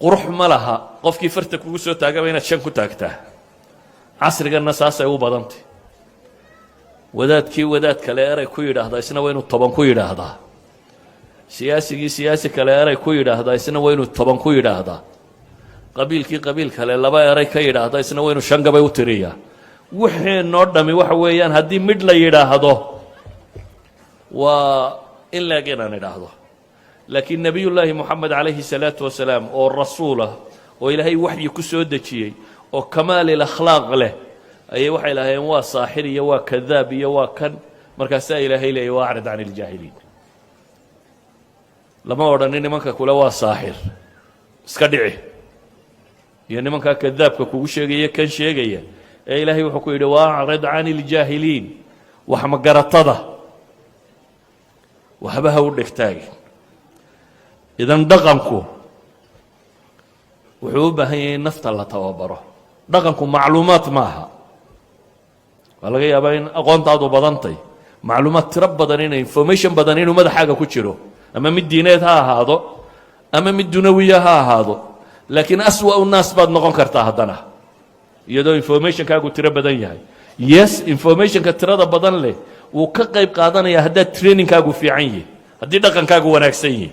qurux ma laha qofkii farta kugu soo taagaba inaad shan ku taagtaa casriganna saasay u badantay wadaadkii wadaad kale eray ku yidhaahdaa isna waa inuu 10 ku yidhaahdaa siyaasigii siyaasi kale eray ku yidhaahdaa isna waa inuu 10 ku yidhaahdaa qabiilkii qabiil kale laba eray ka yidhaahdaa isna waa inuu 5 gabay u tiriyaa wixii noo dhami waxa weeyaan haddii mid la yidhaahdo waa in laageenaan idhaahdo laakiin nebiyullaahi moxamed calayhi salaatu wasalaam oo rasuul ah oo ilaahay waxyi ku soo dejiyey oo kamaalil akhlaaq leh ayay waxay lahaayeen waa saaxir iyo waa kadaab iyo waa kan markaasaa ilaahay leeyay waa acrid can iljaahiliin lama odhanin nimanka kule waa saaxir iska dhici iyo nimankaa kadaabka kugu sheegaya kan sheegaya ee ilaahay wuxuu ku yidhi waa acrid can iljaahiliin wax magaratada waxba ha u dhegtaagin idan dhaqanku wuxuu u baahan yahay in nafta la tababaro dhaqanku macluumaad maaha waa laga yaabaa in aqoontaadu badantay macluumaad tiro badan inay information badan inuu madaxaaga ku jiro ama mid diineed ha ahaado ama mid dunawiya ha ahaado laakiin aswa u naas baad noqon kartaa haddana iyadoo informationkaagu tiro badan yahay yes informationka tirada badan leh wuu ka qayb qaadanayaa haddaad trainingkaagu fiican yihi haddii dhaqankaagu wanaagsan yihi